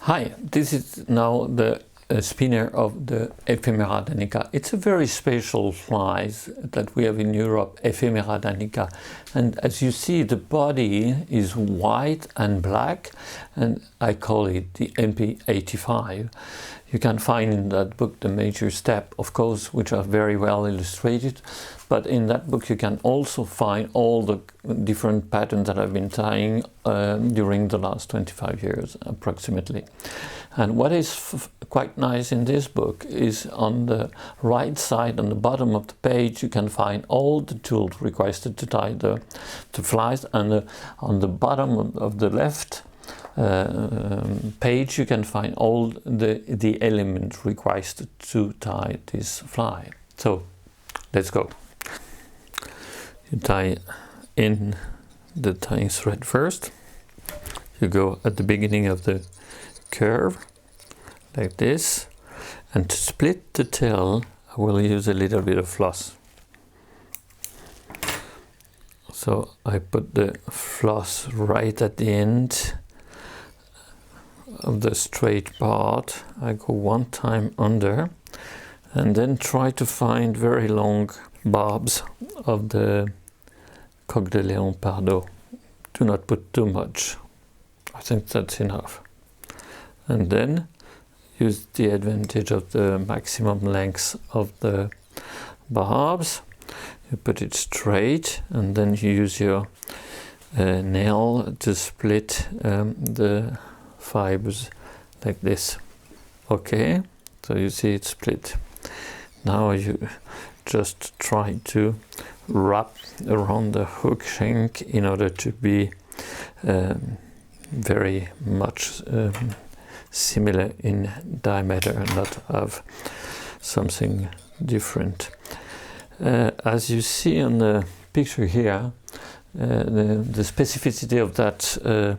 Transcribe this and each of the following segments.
Hi, this is now the spinner of the Ephemera danica. It's a very special fly that we have in Europe, Ephemera danica. And as you see, the body is white and black, and I call it the MP85. You can find in that book the major step, of course, which are very well illustrated. But in that book you can also find all the different patterns that I've been tying during the last 25 years approximately. And what is quite nice in this book is on the right side, on the bottom of the page, you can find all the tools requested to tie the flies, and on the bottom of the left page you can find all the elements requested to tie this fly. So let's go. You tie in the tying thread first. You go at the beginning of the curve like this, and to split the tail I will use a little bit of floss. So I put the floss right at the end of the straight part. I go one time under and then try to find very long barbs of the coq de Léon Pardo. Do not put too much. I think that's enough. And then use the advantage of the maximum length of the barbs. You put it straight, and then you use your nail to split the fibers like this. Okay, so you see it split. Now you just try to wrap around the hook shank in order to be very much similar in diameter and not have something different. As you see on the picture here, the specificity of that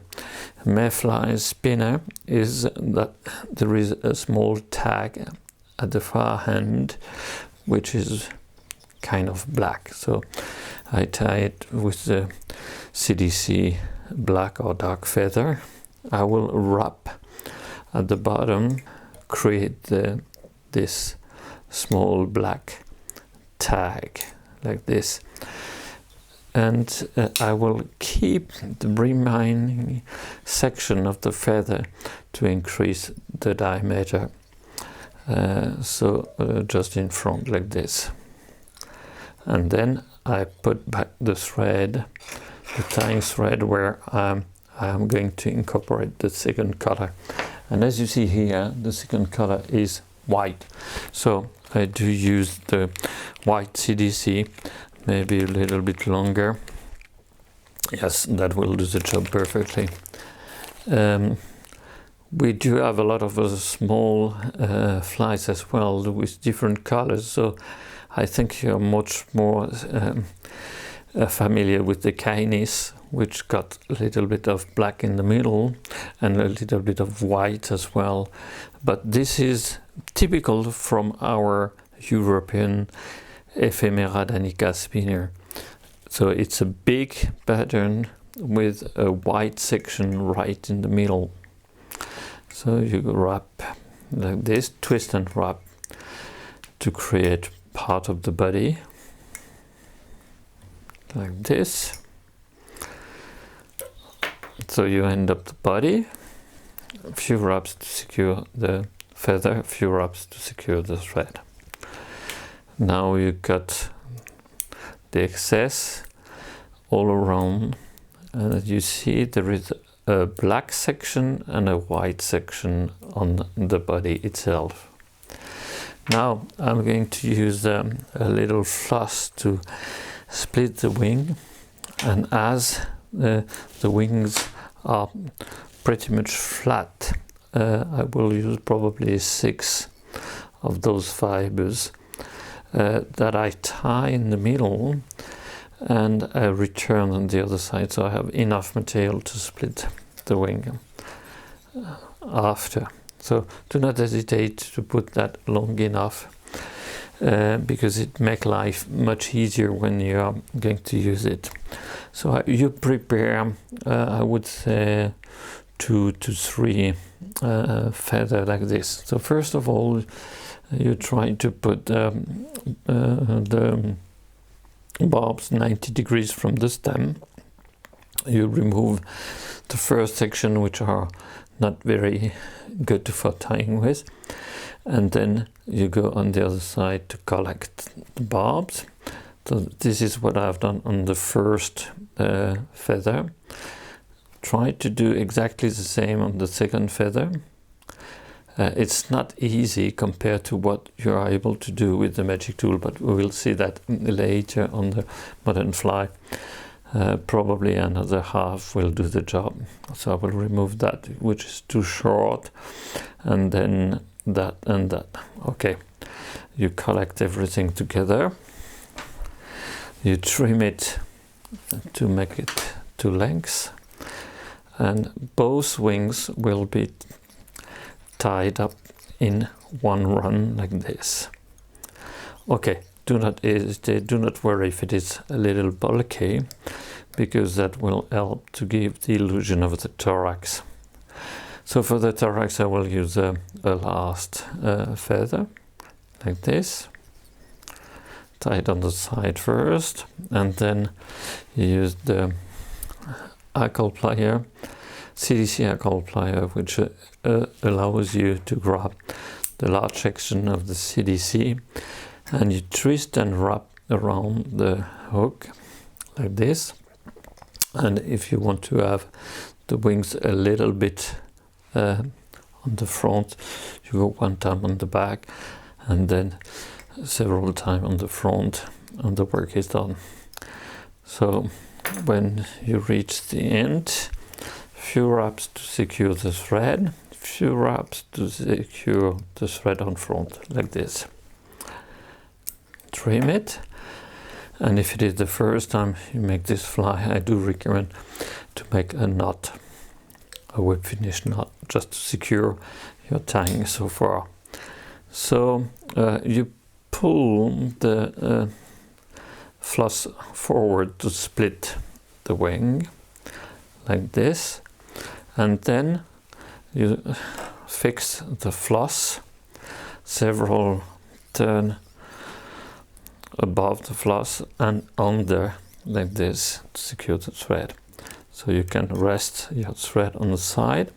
mayfly spinner is that there is a small tag at the far end which is kind of black. So I tie it with the CDC black or dark feather. I will wrap at the bottom, create this small black tag like this, and I will keep the remaining section of the feather to increase the diameter, just in front like this. And then I put back the thread, the tying thread, where I am going to incorporate the second color. And as you see here, the second color is white. So I do use the white CDC, maybe a little bit longer. Yes, that will do the job perfectly. We do have a lot of small flies as well with different colors, so I think you're much more familiar with the Canis, which got a little bit of black in the middle and a little bit of white as well. But this is typical from our European Ephemera danica spinner. So it's a big pattern with a white section right in the middle. So you wrap like this, twist and wrap to create part of the body like this. So you end up the body, a few wraps to secure the feather, a few wraps to secure the thread. Now you cut the excess all around, and as you see there is a black section and a white section on the body itself. Now I'm going to use a little floss to split the wing, and as the wings are pretty much flat, I will use probably 6 of those fibers that I tie in the middle, and I return on the other side, so I have enough material to split the wing after. So do not hesitate to put that long enough, because it makes life much easier when you are going to use it. So you prepare, I would say, 2 to 3 feather like this. So first of all, you try to put the barbs 90 degrees from the stem. You remove the first section, which are not very good for tying with, and then you go on the other side to collect the barbs. So this is what I've done on the first feather. Try to do exactly the same on the second feather. It's not easy compared to what you're able to do with the magic tool, but we will see that later on the modern fly. Probably another half will do the job. So I will remove that, which is too short, and then that and that. Okay, you collect everything together. You trim it to make it to length, and both wings will be tied up in one run like this. Okay, do not hesitate, do not worry if it is a little bulky, because that will help to give the illusion of the thorax. So for the thorax I will use a last feather like this, tied on the side first, and then you use the hackle plier, CDC hackle plier, which allows you to grab the large section of the CDC, and you twist and wrap around the hook like this. And if you want to have the wings a little bit on the front, you go one time on the back and then several times on the front, and the work is done. So when you reach the end, few wraps to secure the thread, few wraps to secure the thread on front like this. Trim it, and if it is the first time you make this fly, I do recommend to make a knot, a whip finish knot, just to secure your tying so far. So you pull the floss forward to split the wing like this, and then you fix the floss several turn above the floss and under like this to secure the thread. So you can rest your thread on the side,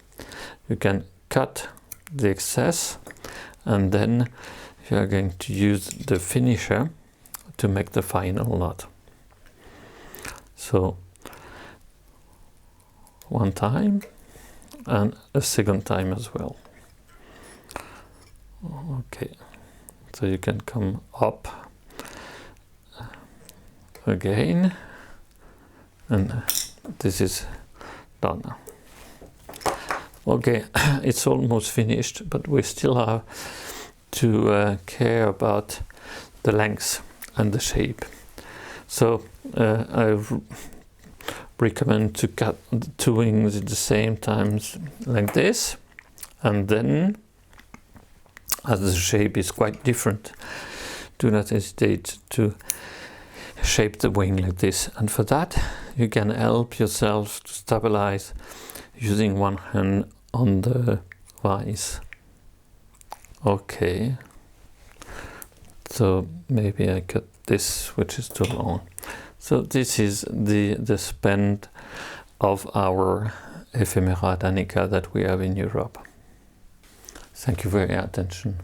you can cut the excess, and then you are going to use the finisher to make the final knot. So one time and a second time as well. Okay, so you can come up again, and this is done. Okay, it's almost finished, but we still have to care about the length and the shape. So I recommend to cut the two wings at the same times like this, and then, as the shape is quite different, do not hesitate to shape the wing like this. And for that you can help yourself to stabilize using one hand on the vise. Okay, so maybe I cut this, which is too long. So this is the span of our ephemera danica that we have in Europe. Thank you for your attention.